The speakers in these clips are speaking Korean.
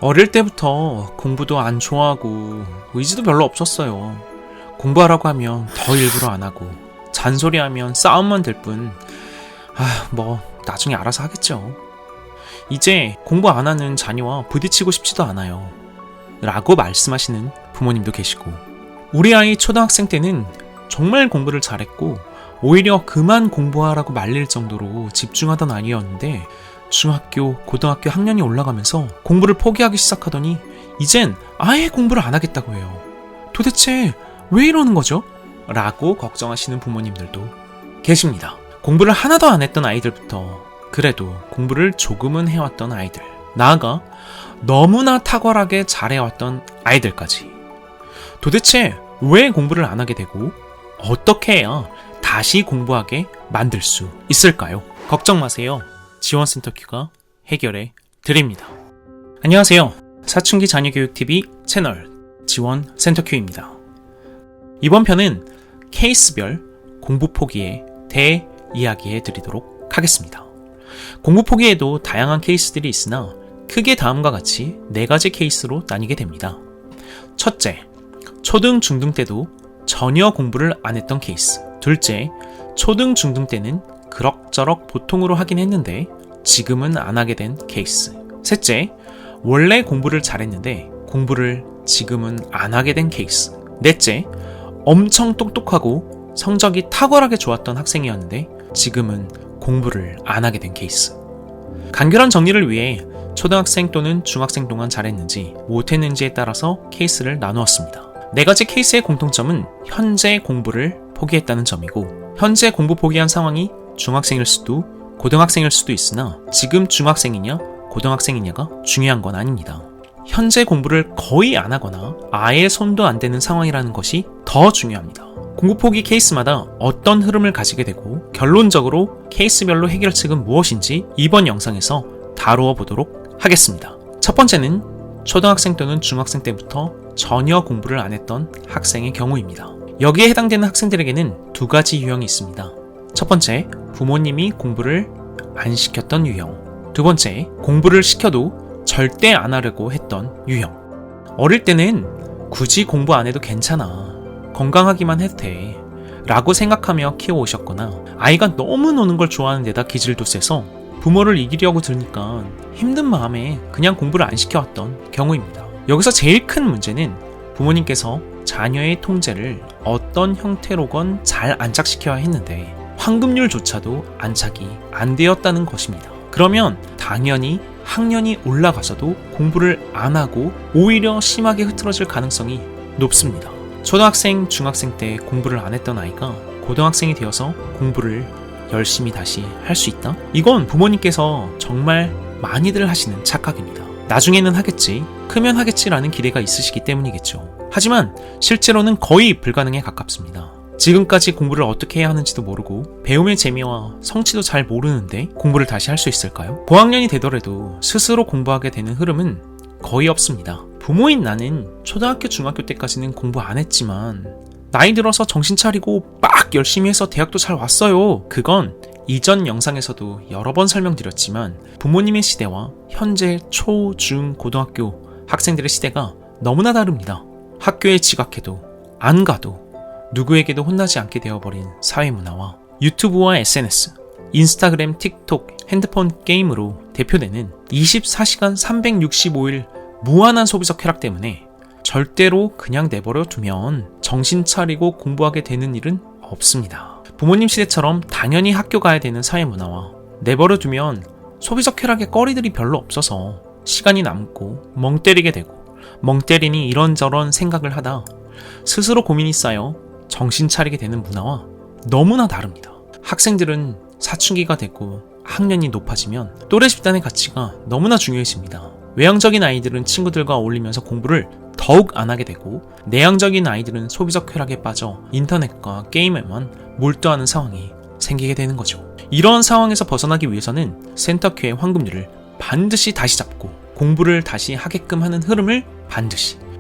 어릴 때부터 공부도 안 좋아하고 의지도 별로 없었어요. 공부하라고 하면 더 일부러 안 하고 잔소리하면 싸움만 될 뿐, 나중에 알아서 하겠죠. 이제 공부 안 하는 자녀와 부딪히고 싶지도 않아요 라고 말씀하시는 부모님도 계시고, 우리 아이 초등학생 때는 정말 공부를 잘했고 오히려 그만 공부하라고 말릴 정도로 집중하던 아이였는데, 중학교, 고등학교 학년이 올라가면서 공부를 포기하기 시작하더니 이젠 아예 공부를 안 하겠다고 해요. 도대체 왜 이러는 거죠? 라고 걱정하시는 부모님들도 계십니다. 공부를 하나도 안 했던 아이들부터 그래도 공부를 조금은 해왔던 아이들, 나아가 너무나 탁월하게 잘해왔던 아이들까지, 도대체 왜 공부를 안 하게 되고 어떻게 해야 다시 공부하게 만들 수 있을까요? 걱정 마세요. 지원센터큐가 해결해 드립니다. 안녕하세요. 사춘기 자녀교육TV 채널 지원센터큐입니다. 이번 편은 케이스별 공부 포기에 대해 이야기해 드리도록 하겠습니다. 공부 포기에도 다양한 케이스들이 있으나 크게 다음과 같이 4가지 케이스로 나뉘게 됩니다. 첫째, 초등, 중등 때도 전혀 공부를 안 했던 케이스. 둘째, 초등, 중등 때는 그럭저럭 보통으로 하긴 했는데 지금은 안 하게 된 케이스. 셋째, 원래 공부를 잘했는데 공부를 지금은 안 하게 된 케이스. 넷째, 엄청 똑똑하고 성적이 탁월하게 좋았던 학생이었는데 지금은 공부를 안 하게 된 케이스. 간결한 정리를 위해 초등학생 또는 중학생 동안 잘했는지 못했는지에 따라서 케이스를 나누었습니다. 4가지 케이스의 공통점은 현재 공부를 포기했다는 점이고, 현재 공부 포기한 상황이 중학생일 수도 고등학생일 수도 있으나 지금 중학생이냐 고등학생이냐가 중요한 건 아닙니다. 현재 공부를 거의 안 하거나 아예 손도 안 대는 상황이라는 것이 더 중요합니다. 공부 포기 케이스마다 어떤 흐름을 가지게 되고 결론적으로 케이스별로 해결책은 무엇인지 이번 영상에서 다루어 보도록 하겠습니다. 첫 번째는 초등학생 또는 중학생 때부터 전혀 공부를 안 했던 학생의 경우입니다. 여기에 해당되는 학생들에게는 2가지 유형이 있습니다. 첫 번째, 부모님이 공부를 안 시켰던 유형. 두 번째, 공부를 시켜도 절대 안 하려고 했던 유형. 어릴 때는 굳이 공부 안 해도 괜찮아, 건강하기만 해도 돼 라고 생각하며 키워오셨거나, 아이가 너무 노는 걸 좋아하는 데다 기질도 세서 부모를 이기려고 들으니까 힘든 마음에 그냥 공부를 안 시켜왔던 경우입니다. 여기서 제일 큰 문제는 부모님께서 자녀의 통제를 어떤 형태로건 잘 안착시켜야 했는데 황금률조차도 안착이 안 되었다는 것입니다. 그러면 당연히 학년이 올라가서도 공부를 안 하고 오히려 심하게 흐트러질 가능성이 높습니다. 초등학생, 중학생 때 공부를 안 했던 아이가 고등학생이 되어서 공부를 열심히 다시 할 수 있다? 이건 부모님께서 정말 많이들 하시는 착각입니다. 나중에는 하겠지, 크면 하겠지라는 기대가 있으시기 때문이겠죠. 하지만 실제로는 거의 불가능에 가깝습니다. 지금까지 공부를 어떻게 해야 하는지도 모르고 배움의 재미와 성취도 잘 모르는데 공부를 다시 할 수 있을까요? 고학년이 되더라도 스스로 공부하게 되는 흐름은 거의 없습니다. 부모인 나는 초등학교, 중학교 때까지는 공부 안 했지만 나이 들어서 정신 차리고 빡 열심히 해서 대학도 잘 왔어요. 그건 이전 영상에서도 여러 번 설명드렸지만 부모님의 시대와 현재 초, 중, 고등학교 학생들의 시대가 너무나 다릅니다. 학교에 지각해도 안 가도 누구에게도 혼나지 않게 되어버린 사회문화와 유튜브와 SNS, 인스타그램, 틱톡, 핸드폰 게임으로 대표되는 24시간 365일 무한한 소비적 쾌락 때문에 절대로 그냥 내버려 두면 정신 차리고 공부하게 되는 일은 없습니다. 부모님 시대처럼 당연히 학교 가야 되는 사회문화와 내버려 두면 소비적 쾌락의 거리들이 별로 없어서 시간이 남고 멍 때리게 되고, 멍 때리니 이런저런 생각을 하다 스스로 고민이 쌓여 정신 차리게 되는 문화와 너무나 다릅니다. 학생들은 사춘기가 되고 학년이 높아지면 또래 집단의 가치가 너무나 중요해집니다. 외향적인 아이들은 친구들과 어울리면서 공부를 더욱 안 하게 되고, 내향적인 아이들은 소비적 쾌락에 빠져 인터넷과 게임에만 몰두하는 상황이 생기게 되는 거죠. 이런 상황에서 벗어나기 위해서는 센터큐의 황금률을 반드시 다시 잡고 공부를 다시 하게끔 하는 흐름을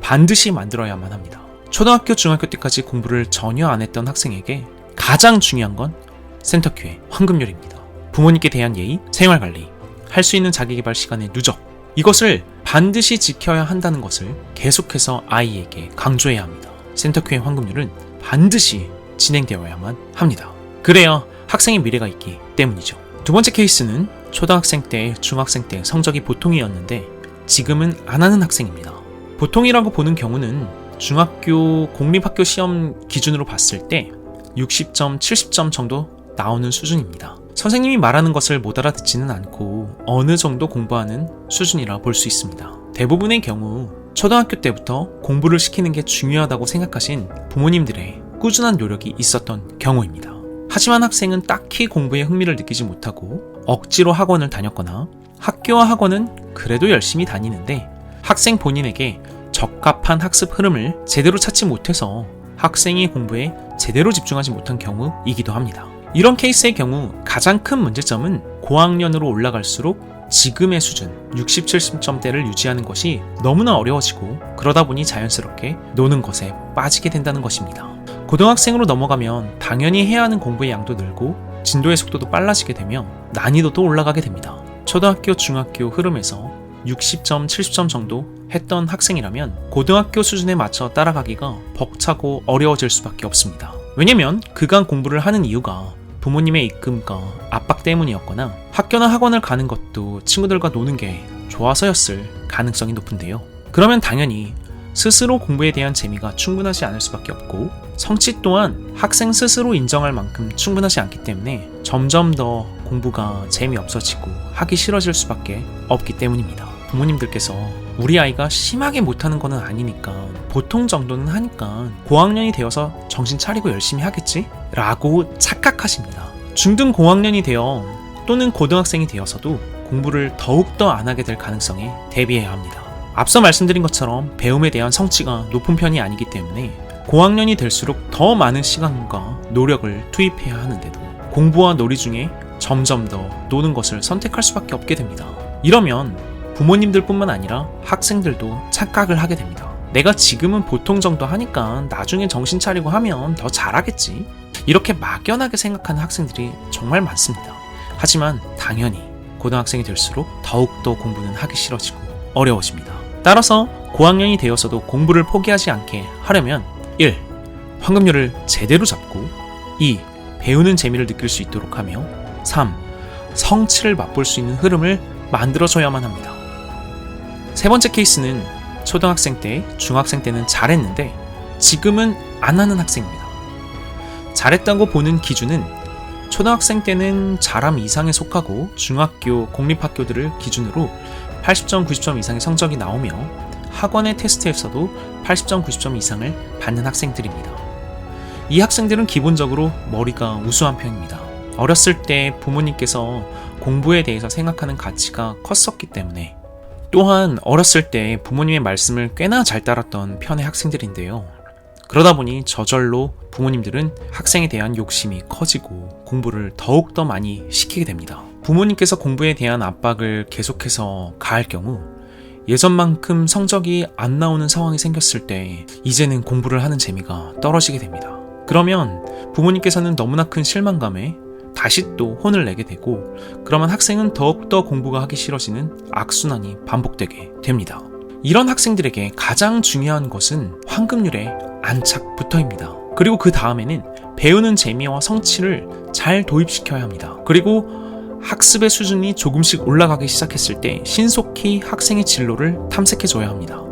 반드시 만들어야만 합니다. 초등학교, 중학교 때까지 공부를 전혀 안 했던 학생에게 가장 중요한 건 센터큐의 황금률입니다. 부모님께 대한 예의, 생활관리, 할 수 있는 자기개발 시간의 누적, 이것을 반드시 지켜야 한다는 것을 계속해서 아이에게 강조해야 합니다. 센터큐의 황금률은 반드시 진행되어야만 합니다. 그래야 학생의 미래가 있기 때문이죠. 두 번째 케이스는 초등학생 때, 중학생 때 성적이 보통이었는데 지금은 안 하는 학생입니다. 보통이라고 보는 경우는 중학교 공립학교 시험 기준으로 봤을 때 60점, 70점 정도 나오는 수준입니다. 선생님이 말하는 것을 못 알아듣지는 않고 어느 정도 공부하는 수준이라 볼 수 있습니다. 대부분의 경우 초등학교 때부터 공부를 시키는 게 중요하다고 생각하신 부모님들의 꾸준한 노력이 있었던 경우입니다. 하지만 학생은 딱히 공부에 흥미를 느끼지 못하고 억지로 학원을 다녔거나 학교와 학원은 그래도 열심히 다니는데 학생 본인에게 적합한 학습 흐름을 제대로 찾지 못해서 학생이 공부에 제대로 집중하지 못한 경우이기도 합니다. 이런 케이스의 경우 가장 큰 문제점은 고학년으로 올라갈수록 지금의 수준 60, 70점대를 유지하는 것이 너무나 어려워지고 그러다 보니 자연스럽게 노는 것에 빠지게 된다는 것입니다. 고등학생으로 넘어가면 당연히 해야 하는 공부의 양도 늘고 진도의 속도도 빨라지게 되며 난이도도 올라가게 됩니다. 초등학교, 중학교 흐름에서 60점, 70점 정도 했던 학생이라면 고등학교 수준에 맞춰 따라가기가 벅차고 어려워질 수밖에 없습니다. 왜냐면 그간 공부를 하는 이유가 부모님의 입금과 압박 때문이었거나 학교나 학원을 가는 것도 친구들과 노는 게 좋아서였을 가능성이 높은데요. 그러면 당연히 스스로 공부에 대한 재미가 충분하지 않을 수밖에 없고 성취 또한 학생 스스로 인정할 만큼 충분하지 않기 때문에 점점 더 공부가 재미없어지고 하기 싫어질 수밖에 없기 때문입니다. 부모님들께서 우리 아이가 심하게 못하는 거는 아니니까 보통 정도는 하니까 고학년이 되어서 정신 차리고 열심히 하겠지? 라고 착각하십니다. 중등 고학년이 되어 또는 고등학생이 되어서도 공부를 더욱더 안 하게 될 가능성에 대비해야 합니다. 앞서 말씀드린 것처럼 배움에 대한 성취가 높은 편이 아니기 때문에 고학년이 될수록 더 많은 시간과 노력을 투입해야 하는데도 공부와 놀이 중에 점점 더 노는 것을 선택할 수밖에 없게 됩니다. 이러면 부모님들뿐만 아니라 학생들도 착각을 하게 됩니다. 내가 지금은 보통 정도 하니까 나중에 정신 차리고 하면 더 잘하겠지. 이렇게 막연하게 생각하는 학생들이 정말 많습니다. 하지만 당연히 고등학생이 될수록 더욱더 공부는 하기 싫어지고 어려워집니다. 따라서 고학년이 되어서도 공부를 포기하지 않게 하려면 1. 황금률을 제대로 잡고 2. 배우는 재미를 느낄 수 있도록 하며 3. 성취를 맛볼 수 있는 흐름을 만들어줘야만 합니다. 세 번째 케이스는 초등학생 때, 중학생 때는 잘했는데 지금은 안 하는 학생입니다. 잘했다고 보는 기준은 초등학생 때는 잘함 이상에 속하고 중학교, 공립학교들을 기준으로 80점, 90점 이상의 성적이 나오며 학원의 테스트에서도 80점, 90점 이상을 받는 학생들입니다. 이 학생들은 기본적으로 머리가 우수한 편입니다. 어렸을 때 부모님께서 공부에 대해서 생각하는 가치가 컸었기 때문에 또한 어렸을 때 부모님의 말씀을 꽤나 잘 따랐던 편의 학생들인데요. 그러다 보니 저절로 부모님들은 학생에 대한 욕심이 커지고 공부를 더욱더 많이 시키게 됩니다. 부모님께서 공부에 대한 압박을 계속해서 가할 경우 예전만큼 성적이 안 나오는 상황이 생겼을 때 이제는 공부를 하는 재미가 떨어지게 됩니다. 그러면 부모님께서는 너무나 큰 실망감에 다시 또 혼을 내게 되고 그러면 학생은 더욱더 공부가 하기 싫어지는 악순환이 반복되게 됩니다. 이런 학생들에게 가장 중요한 것은 황금률의 안착부터입니다. 그리고 그 다음에는 배우는 재미와 성취를 잘 도입시켜야 합니다. 그리고 학습의 수준이 조금씩 올라가기 시작했을 때 신속히 학생의 진로를 탐색해줘야 합니다.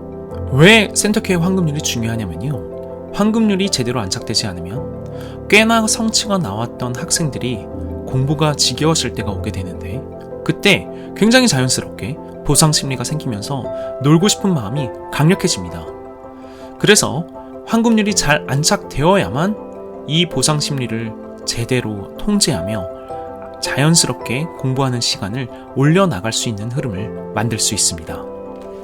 왜 센터케어 황금률이 중요하냐면요. 황금률이 제대로 안착되지 않으면 꽤나 성취가 나왔던 학생들이 공부가 지겨워질 때가 오게 되는데 그때 굉장히 자연스럽게 보상 심리가 생기면서 놀고 싶은 마음이 강력해집니다. 그래서 황금률이 잘 안착되어야만 이 보상 심리를 제대로 통제하며 자연스럽게 공부하는 시간을 올려나갈 수 있는 흐름을 만들 수 있습니다.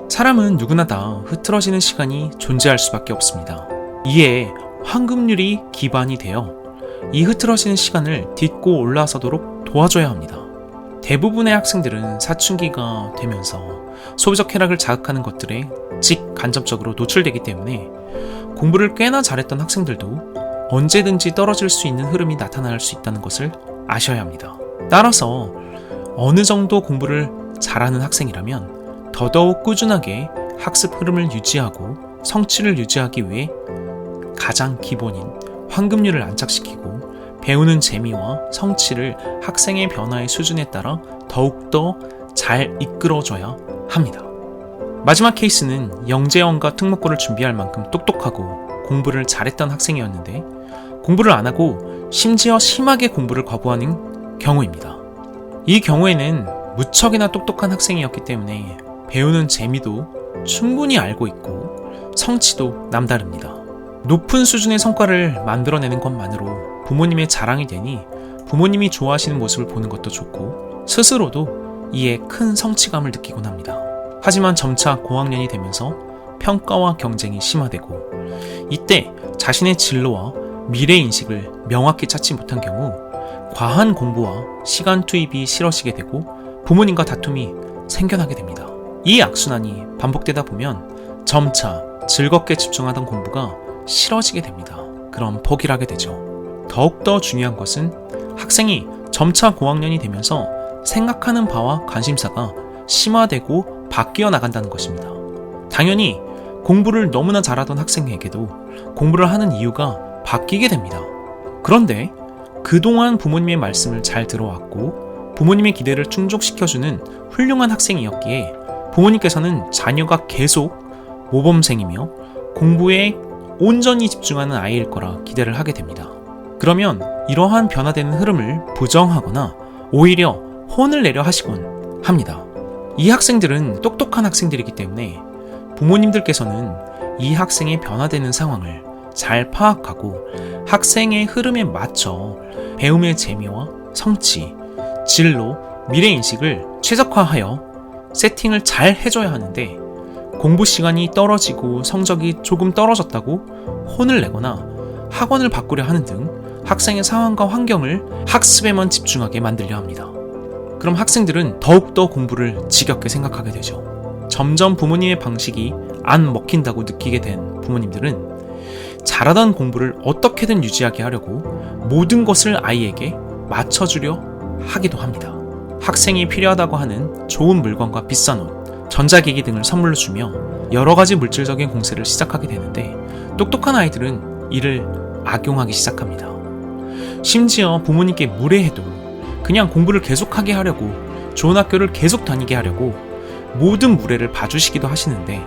사람은 누구나 다 흐트러지는 시간이 존재할 수밖에 없습니다. 이에 황금률이 기반이 되어 이 흐트러지는 시간을 딛고 올라서도록 도와줘야 합니다. 대부분의 학생들은 사춘기가 되면서 소비적 쾌락을 자극하는 것들에 직간접적으로 노출되기 때문에 공부를 꽤나 잘했던 학생들도 언제든지 떨어질 수 있는 흐름이 나타날 수 있다는 것을 아셔야 합니다. 따라서 어느 정도 공부를 잘하는 학생이라면 더더욱 꾸준하게 학습 흐름을 유지하고 성취를 유지하기 위해 가장 기본인 황금률을 안착시키고 배우는 재미와 성취를 학생의 변화의 수준에 따라 더욱더 잘 이끌어줘야 합니다. 마지막 케이스는 영재원과 특목고를 준비할 만큼 똑똑하고 공부를 잘했던 학생이었는데 공부를 안 하고 심지어 심하게 공부를 거부하는 경우입니다. 이 경우에는 무척이나 똑똑한 학생이었기 때문에 배우는 재미도 충분히 알고 있고 성취도 남다릅니다. 높은 수준의 성과를 만들어내는 것만으로 부모님의 자랑이 되니 부모님이 좋아하시는 모습을 보는 것도 좋고 스스로도 이에 큰 성취감을 느끼곤 합니다. 하지만 점차 고학년이 되면서 평가와 경쟁이 심화되고 이때 자신의 진로와 미래인식을 명확히 찾지 못한 경우 과한 공부와 시간 투입이 싫어지게 되고 부모님과 다툼이 생겨나게 됩니다. 이 악순환이 반복되다 보면 점차 즐겁게 집중하던 공부가 싫어지게 됩니다. 그럼 포기를 하게 되죠. 더욱더 중요한 것은 학생이 점차 고학년이 되면서 생각하는 바와 관심사가 심화되고 바뀌어 나간다는 것입니다. 당연히 공부를 너무나 잘하던 학생에게도 공부를 하는 이유가 바뀌게 됩니다. 그런데 그동안 부모님의 말씀을 잘 들어왔고 부모님의 기대를 충족시켜주는 훌륭한 학생이었기에 부모님께서는 자녀가 계속 모범생이며 공부에 온전히 집중하는 아이일 거라 기대를 하게 됩니다. 그러면 이러한 변화되는 흐름을 부정하거나 오히려 혼을 내려 하시곤 합니다. 이 학생들은 똑똑한 학생들이기 때문에 부모님들께서는 이 학생의 변화되는 상황을 잘 파악하고 학생의 흐름에 맞춰 배움의 재미와 성취, 진로, 미래인식을 최적화하여 세팅을 잘 해줘야 하는데 공부 시간이 떨어지고 성적이 조금 떨어졌다고 혼을 내거나 학원을 바꾸려 하는 등 학생의 상황과 환경을 학습에만 집중하게 만들려 합니다. 그럼 학생들은 더욱더 공부를 지겹게 생각하게 되죠. 점점 부모님의 방식이 안 먹힌다고 느끼게 된 부모님들은 잘하던 공부를 어떻게든 유지하게 하려고 모든 것을 아이에게 맞춰주려 하기도 합니다. 학생이 필요하다고 하는 좋은 물건과 비싼 옷, 전자기기 등을 선물로 주며 여러 가지 물질적인 공세를 시작하게 되는데 똑똑한 아이들은 이를 악용하기 시작합니다. 심지어 부모님께 무례해도 그냥 공부를 계속하게 하려고 좋은 학교를 계속 다니게 하려고 모든 무례를 봐주시기도 하시는데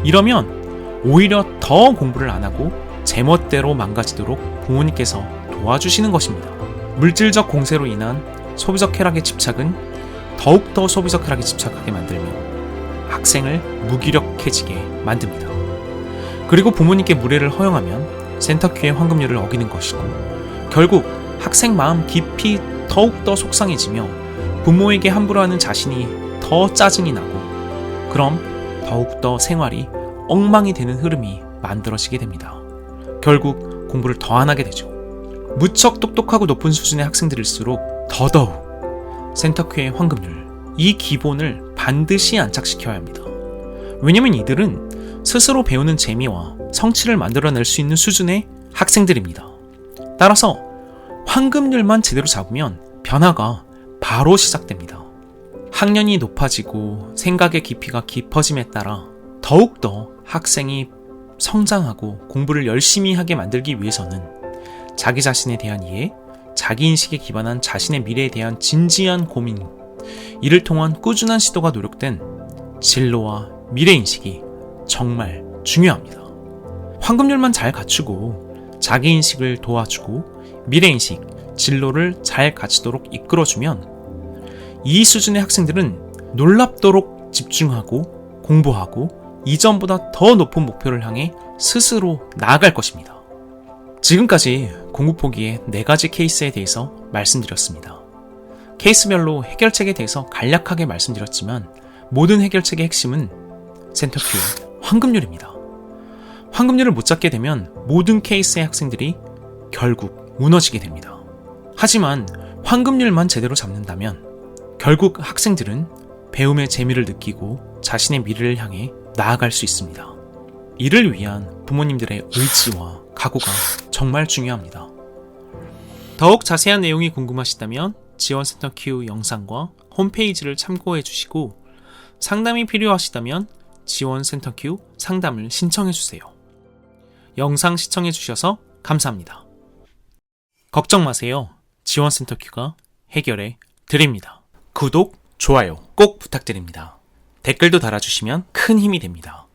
이러면 오히려 더 공부를 안 하고 제멋대로 망가지도록 부모님께서 도와주시는 것입니다. 물질적 공세로 인한 소비적 쾌락의 집착은 더욱더 소비적 쾌락에 집착하게 만들며 학생을 무기력해지게 만듭니다. 그리고 부모님께 무례를 허용하면 센터큐의 황금률을 어기는 것이고 결국 학생 마음 깊이 더욱더 속상해지며 부모에게 함부로 하는 자신이 더 짜증이 나고 그럼 더욱더 생활이 엉망이 되는 흐름이 만들어지게 됩니다. 결국 공부를 더 안 하게 되죠. 무척 똑똑하고 높은 수준의 학생들일수록 더더욱 센터큐의 황금률, 이 기본을 반드시 안착시켜야 합니다. 왜냐면 이들은 스스로 배우는 재미와 성취를 만들어낼 수 있는 수준의 학생들입니다. 따라서 황금률만 제대로 잡으면 변화가 바로 시작됩니다. 학년이 높아지고 생각의 깊이가 깊어짐에 따라 더욱더 학생이 성장하고 공부를 열심히 하게 만들기 위해서는 자기 자신에 대한 이해, 자기인식에 기반한 자신의 미래에 대한 진지한 고민, 이를 통한 꾸준한 시도가 노력된 진로와 미래인식이 정말 중요합니다. 황금률만 잘 갖추고 자기인식을 도와주고 미래인식, 진로를 잘 갖추도록 이끌어주면 이 수준의 학생들은 놀랍도록 집중하고 공부하고 이전보다 더 높은 목표를 향해 스스로 나아갈 것입니다. 지금까지 공부 포기의 4가지 케이스에 대해서 말씀드렸습니다. 케이스별로 해결책에 대해서 간략하게 말씀드렸지만 모든 해결책의 핵심은 센터큐의 황금률입니다. 황금률을 못 잡게 되면 모든 케이스의 학생들이 결국 무너지게 됩니다. 하지만 황금률만 제대로 잡는다면 결국 학생들은 배움의 재미를 느끼고 자신의 미래를 향해 나아갈 수 있습니다. 이를 위한 부모님들의 의지와 각오가 정말 중요합니다. 더욱 자세한 내용이 궁금하시다면 지원센터 Q 영상과 홈페이지를 참고해 주시고 상담이 필요하시다면 지원센터 Q 상담을 신청해주세요. 영상 시청해주셔서 감사합니다. 걱정 마세요. 지원센터 Q가 해결해 드립니다. 구독, 좋아요 꼭 부탁드립니다. 댓글도 달아주시면 큰 힘이 됩니다.